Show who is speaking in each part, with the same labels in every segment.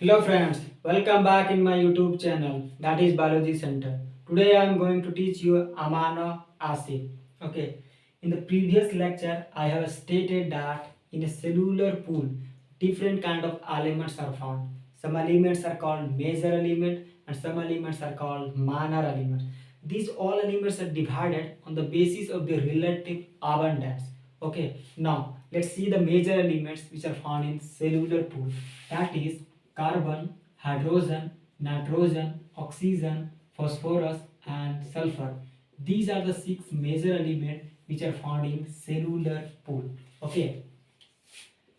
Speaker 1: Hello friends, welcome back in my YouTube channel that is Biology Center. Today I am going to teach you amino acid. Okay, in the previous lecture I have stated that in a cellular pool different kind of elements are found. Some elements are called major element and some elements are called minor elements. These all elements are divided on the basis of their relative abundance. Okay, now let's see the major elements which are found in cellular pool. That is carbon, hydrogen, nitrogen, oxygen, phosphorus and sulfur. These are the six major elements which are found in cellular pool. Okay,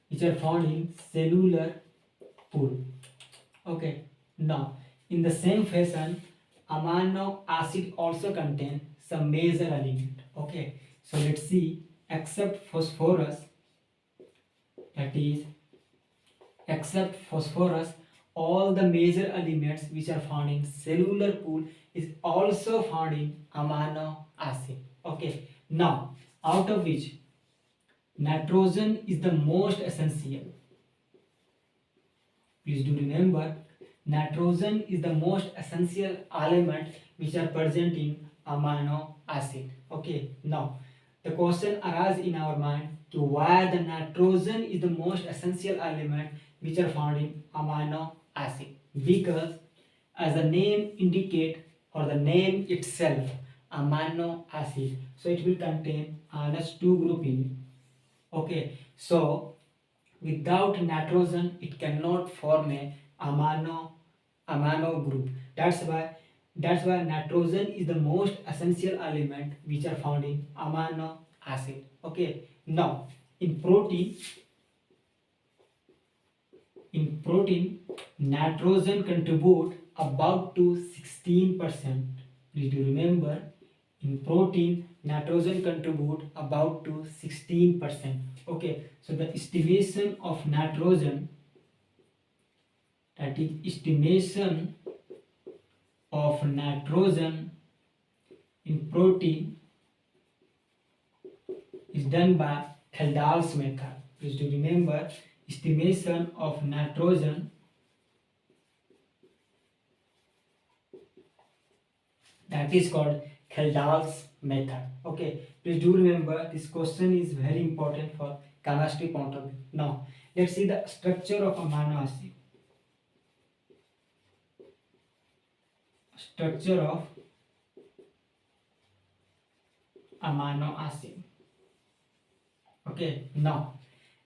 Speaker 1: which are found in cellular pool. Okay, now in the same fashion, amino acid also contain some major element. Okay, so let's see. Except phosphorus, that is except phosphorus, all the major elements which are found in cellular pool is also found in amino acid. Okay, now out of which nitrogen is the most essential. Please do remember, nitrogen is the most essential element which are present in amino acid. Okay, now the question arises in our mind to why the nitrogen is the most essential element which are found in amino acid, because as the name indicate or the name itself amino acid, so it will contain NH2 group in it. Okay, so without nitrogen it cannot form a amino group. That's why nitrogen is the most essential element which are found in amino acid. Okay, now in protein nitrogen contribute about to 16%. Please do remember, in protein nitrogen contribute about to 16%. Okay, so the estimation of nitrogen, that is estimation of nitrogen in protein, is done by Kjeldahl's method. Please do remember, estimation of nitrogen that is called Kjeldahl's method. Okay, please do remember this question is very important for chemistry point of view. Now let's see the structure of amino acid. Structure of amino acid. Okay, now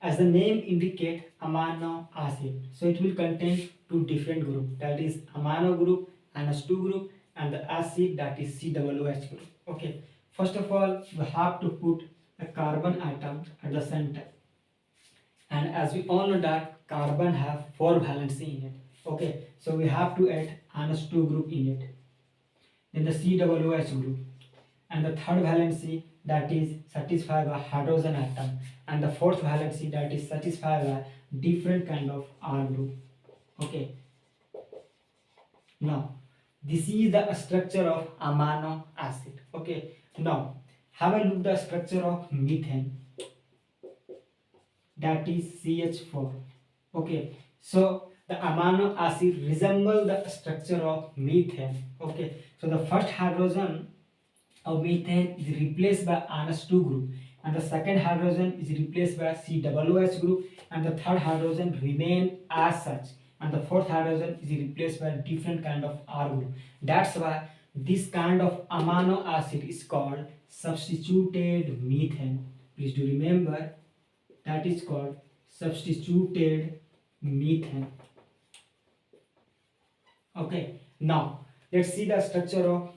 Speaker 1: as the name indicate amino acid, so it will contain two different group, that is amino group and NH2 group and the acid, that is COOH group. Okay, first of all we have to put a carbon atom at the center, and as we all know that carbon have 4 valency in it. Okay, so we have to add NH2 group in it, then the COOH group, and the third valency that is satisfied by hydrogen atom, and the fourth valency that is satisfied by different kind of R group. Okay, now this is the structure of amino acid. Okay, now have a look the structure of methane, that is CH4. Okay, so the amino acid resemble the structure of methane. Okay, so the first hydrogen of methane is replaced by NH2 group, and the second hydrogen is replaced by COOH group, and the third hydrogen remain as such, and the fourth hydrogen is replaced by different kind of R group. That's why this kind of amino acid is called substituted methane. Please do remember, that is called substituted methane. Okay, now let's see the structure of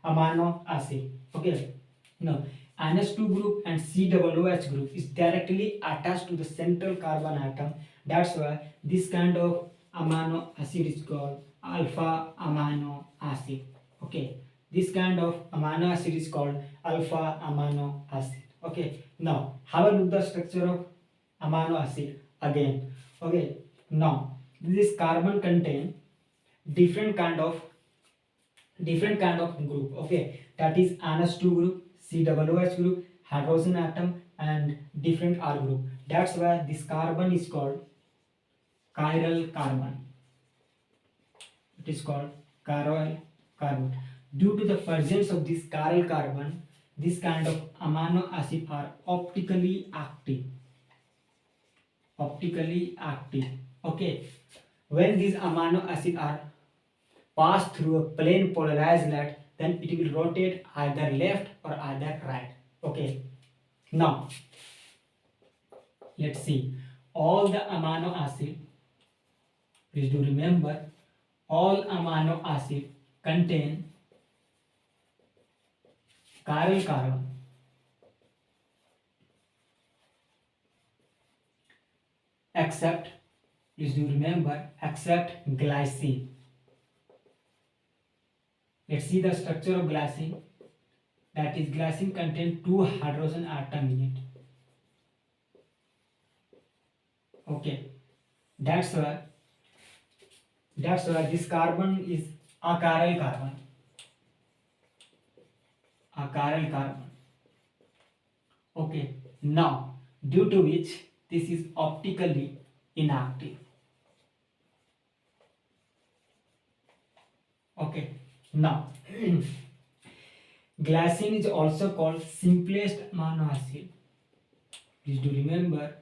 Speaker 1: amino acid. Okay, now NH2 group and COOH group is directly attached to the central carbon atom. That's why this kind of amino acid is called alpha amino acid. Okay, this kind of amino acid is called alpha amino acid. Okay, now have a look the structure of amino acid again. Okay, now this carbon contain different kind of group. Okay, that is NH2 group, COOH group, hydrogen atom and different R group. That's why this carbon is called chiral carbon. It is called chiral carbon. Due to the presence of this chiral carbon, this kind of amino acid are optically active. Optically active. Okay. When these amino acids are passed through a plane polarized light, then it will rotate either left or either right. Okay. Now, let's see. All the amino acid, please do remember, all amino acid contain chiral carbon except, please do remember, except glycine. Let's see the structure of glycine. That is, glycine contains 2 hydrogen atom in it. Okay, that's why this carbon is a chiral carbon. A chiral carbon. Okay, now due to which this is optically inactive. Okay, now glycine is also called simplest amino acid. Please do remember,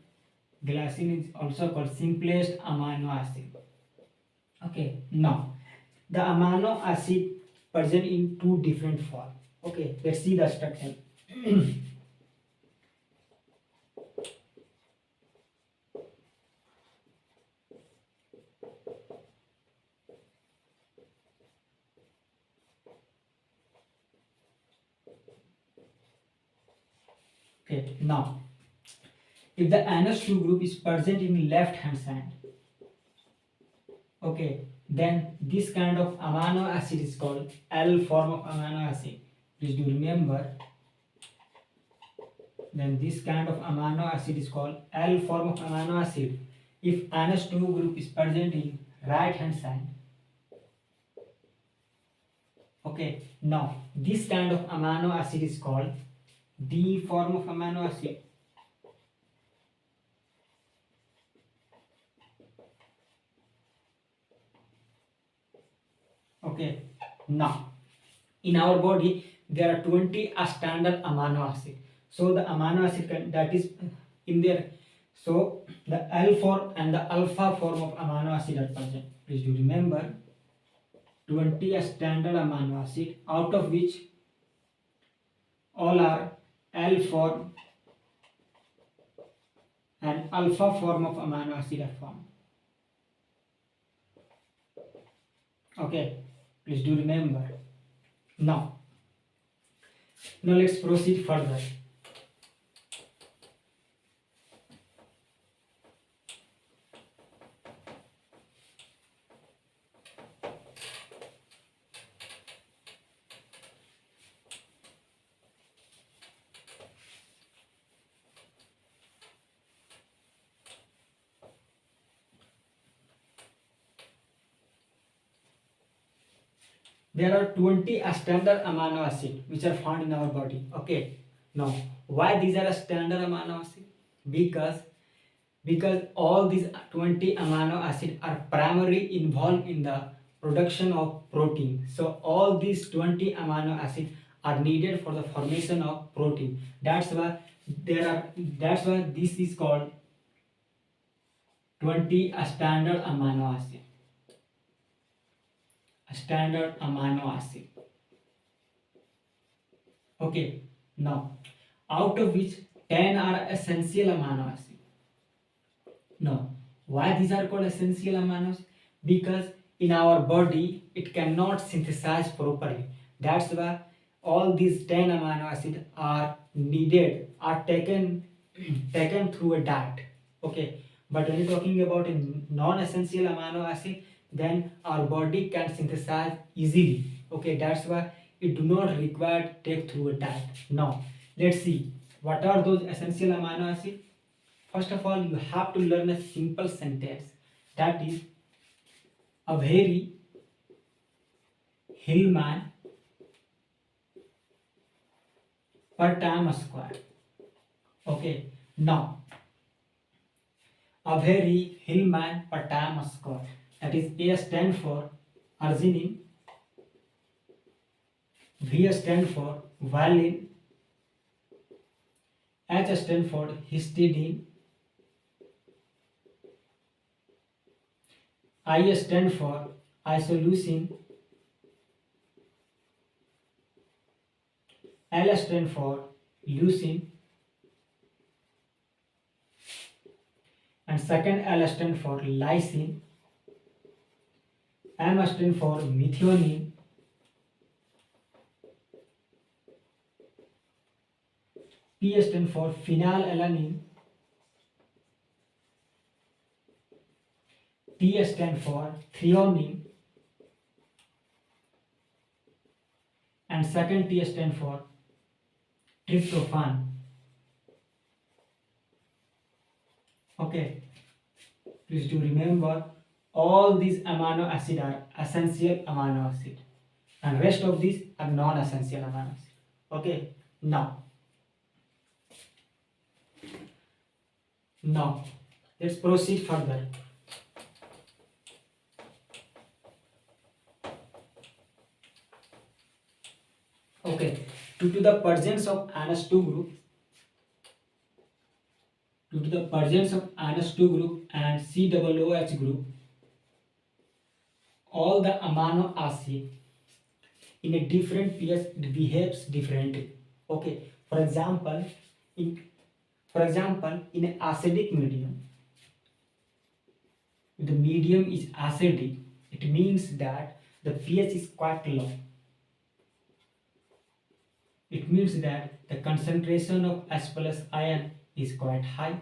Speaker 1: glycine is also called simplest amino acid. Okay, now the amino acid present in 2 different forms. Okay, let's see the structure. Okay, now if the NH2 group is present in left hand side, okay, then this kind of amino acid is called L form of amino acid. Please do remember, then this kind of amino acid is called L form of amino acid. If NH2 group is present in right hand side, okay, now this kind of amino acid is called D form of amino acid. Okay, now in our body there are 20 standard amino acid. So the amino acid that is in there, so the L form and the alpha form of amino acid are present. Please do remember, 20 standard amino acid, out of which all are L form and alpha form of amino acid are formed. Okay, please do remember. Now let's proceed further. There are 20 standard amino acid which are found in our body. Okay, now why these are a standard amino acid? Because all these 20 amino acid are primarily involved in the production of protein. So all these 20 amino acid are needed for the formation of protein. That's why this is called 20 standard amino acid. Standard amino acid. Okay, now out of which 10 are essential amino acid. Now, why these are called essential amino acids? Because in our body it cannot synthesize properly. That's why all these 10 amino acids are needed, are taken through a diet. Okay, but when you're talking about a non-essential amino acid, then our body can synthesize easily. Okay, that's why it do not require to take through a diet. Now, let's see what are those essential amino acids. First of all, you have to learn a simple sentence, that is, a very hillman per time square. Okay, now Avery Hillman Patamascot. That is A stand for arginine, V stand for valine, H stand for histidine, I stand for isoleucine, L stand for leucine, and second L stand for lysine, M stand for methionine, P stand for phenylalanine, T stand for threonine, and second T stand for tryptophan. Okay, please do remember all these amino acids are essential amino acid and rest of these are non-essential amino acid. Okay, now let's proceed further. Okay, due to the presence of NH2 group, and COOH group, all the amino acid in a different pH behaves differently. Okay, for example, in an acidic medium, if the medium is acidic, it means that the pH is quite low. It means that the concentration of H plus ion is quite high.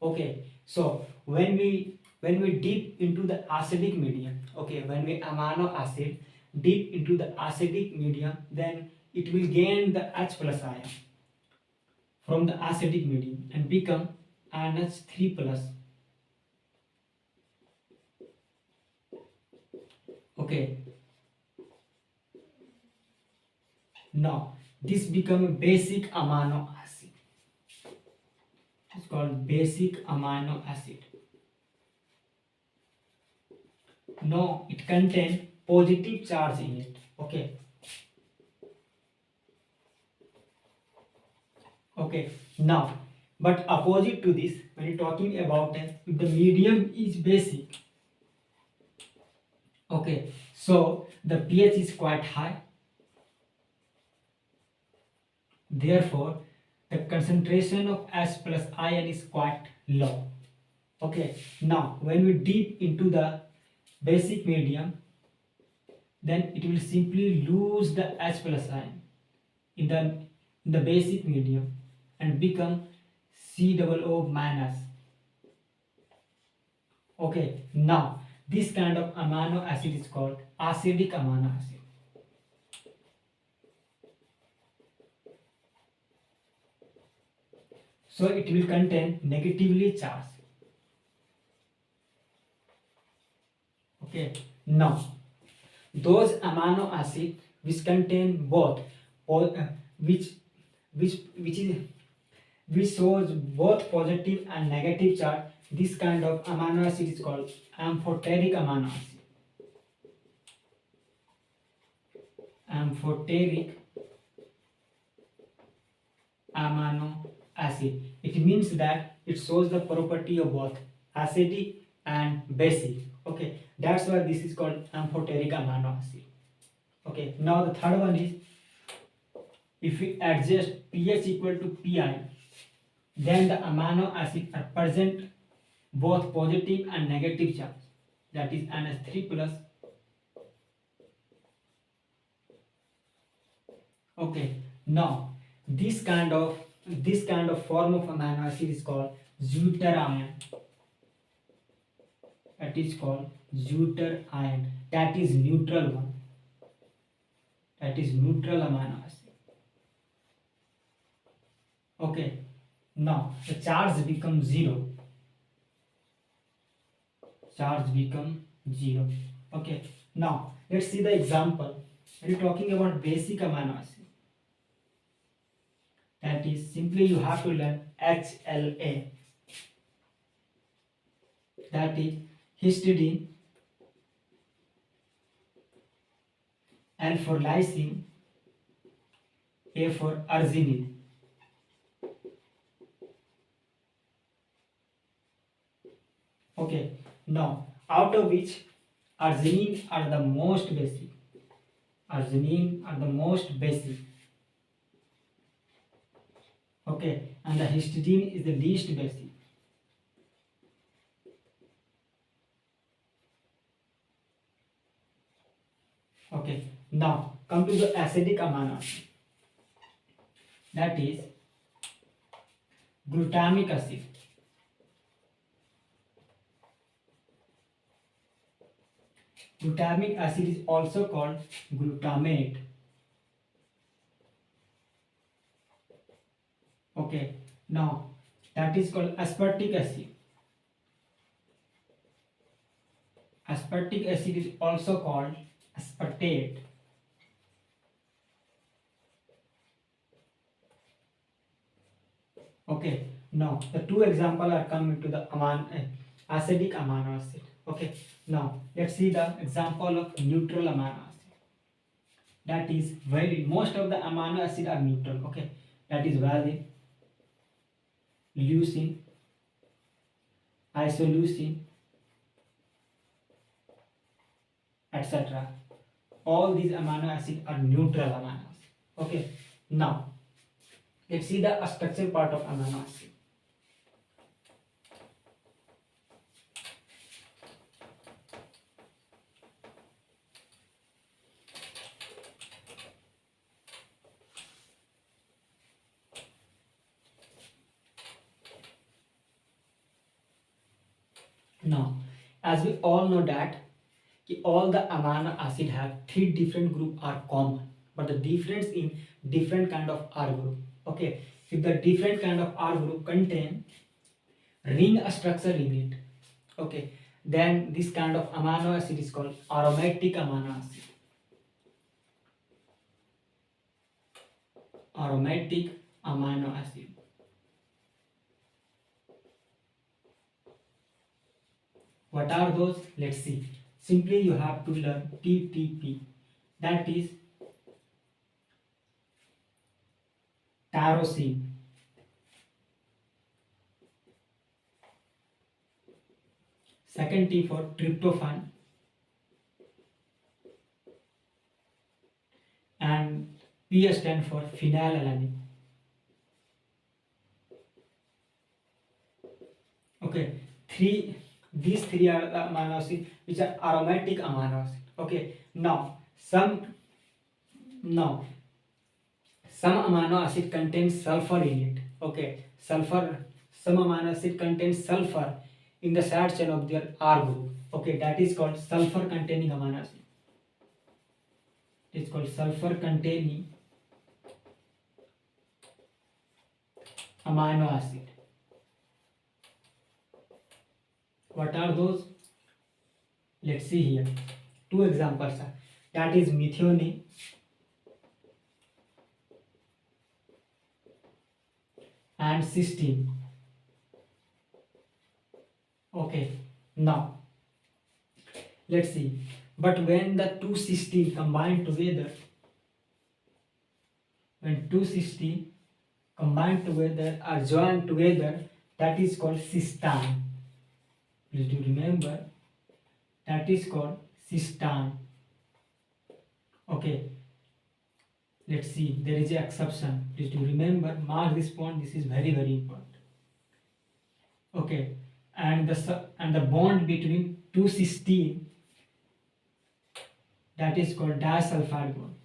Speaker 1: Okay, so when we dip into the acidic medium, okay, when we amino acid dip into the acidic medium, then it will gain the H plus ion from the acidic medium and become NH3 plus. Okay, now this become a basic amino acid. It's called basic amino acid. Now it contains positive charge in it. Okay, now but opposite to this, when you're talking about if the medium is basic, okay, so the pH is quite high, therefore the concentration of H plus ion is quite low. Okay, now when we dip into the basic medium, then it will simply lose the H plus ion in the basic medium and become COO minus. Okay, now this kind of amino acid is called acidic amino acid. So it will contain negatively charged. Okay, now those amino acids which contain both which shows both positive and negative charge, this kind of amino acid is called amphoteric amino acid. Amphoteric amino acid. It means that it shows the property of both acidic and basic. Okay, that's why this is called amphoteric amino acid. Okay, now the third one is, if we adjust pH equal to Pi, then the amino acids are present both positive and negative charge, that is NH3 plus. Okay, now this kind of form of amino acid is called deuter ion. That is called deuter ion. That is neutral one. That is neutral amino acid. Okay, now the charge becomes 0. Charge become 0. Okay, now let's see the example. We're talking about basic amino acid. That is simply you have to learn HLA. that is histidine, L for lysine, A for arginine. Okay, now out of which arginine are the most basic. Arginine are the most basic. Okay, and the histidine is the least basic. Okay, now come to the acidic amino acid. That is glutamic acid. Glutamic acid is also called glutamate. Okay, now that is called aspartic acid. Aspartic acid is also called aspartate. Okay, now the two examples are coming to the acidic amino acid. Okay, now let's see the example of neutral amino acid. That is most of the amino acid are neutral. Okay, that is valine, leucine, isoleucine, etc. All these amino acids are neutral amino acids. Okay, now let's see the structure part of amino acid. Now, as we all know that all the amino acid have three different group are common, but the difference in different kind of R group. Okay, if the different kind of R group contain ring structure in it, okay, then this kind of amino acid is called aromatic amino acid. Aromatic amino acid. What are those? Let's see. Simply you have to learn TTP. That is tyrosine. Second T for tryptophan. And P stands for phenylalanine. Okay, these three are the amino acids which are aromatic amino acid. Okay, now some amino acid contains sulfur in it. Okay, some amino acid contains sulfur in the side chain of their R group. Okay, that is called sulfur containing amino acid. It is called sulfur containing amino acid. What are those? Let's see here. Two examples are, that is methane and cysteine. Okay, now let's see. But when the two cysteine combine together, are joined together, that is called cystine. Please do remember, that is called cystine. Okay, let's see, there is an exception. Please do remember, mark this point, this is very important. Okay, and the bond between two cysteine, that is called disulfide bond.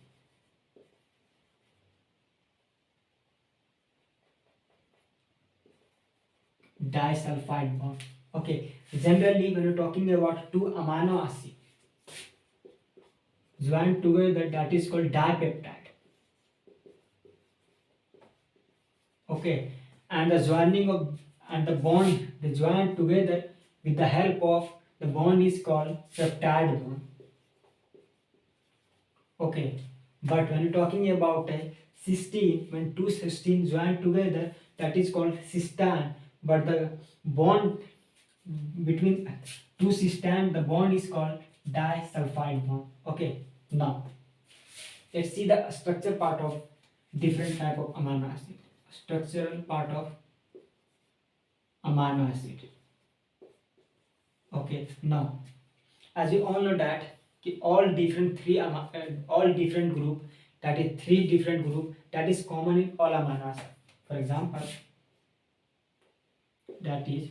Speaker 1: Disulfide bond. Okay, generally when you're talking about two amino acids joined together, that is called dipeptide. Okay, and the joining of and the bond they join together with the help of the bond is called peptide bond. Okay, but when you're talking about a cysteine, when two cysteine join together, that is called cystine, but the bond between two cysteine, the bond is called disulfide bond. Okay, now let's see the structure part of different type of amino acid. Structural part of amino acid. Okay, now as you all know that all different group, that is three different group that is common in all amino acid. For example, that is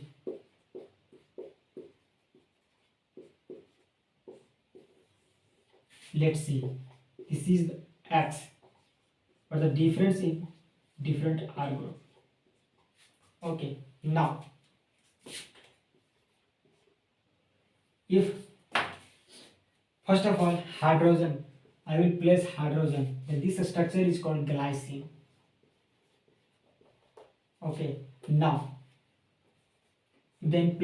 Speaker 1: let's see, this is the X, but the difference in different R group. Okay, now if first of all hydrogen, I will place hydrogen, then this structure is called glycine. Okay, now then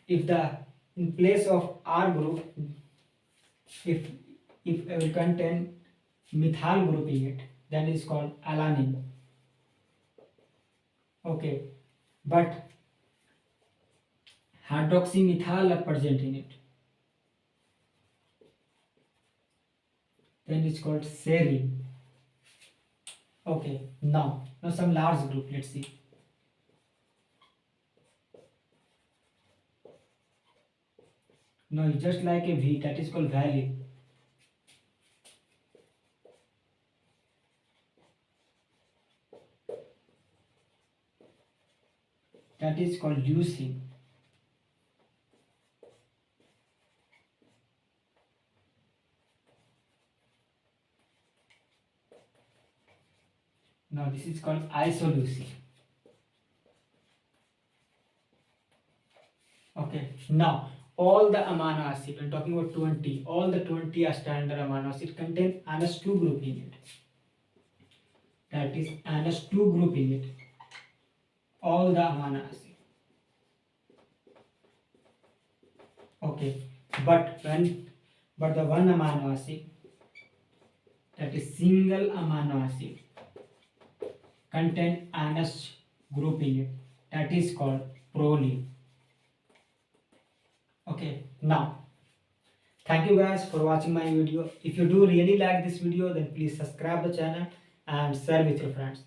Speaker 1: if the in place of R group, if I will contain methyl group in it, then it's called alanine. Okay, but hydroxymethyl are present in it, then it's called serine. Okay, now some large group, let's see. No, it's just like a V, that is called valine. That is called leucine. Now this is called isoleucine. Okay, now all the amino acid, I'm talking about 20, all the 20 are standard amino acid contain NH2 group in it. That is NH2 group in it. All the amino acid. Okay, but the one amino acid, that is single amino acid, contain NH group in it. That is called proline. Okay, now thank you guys for watching my video. If you do really like this video, then please subscribe the channel and share with your friends.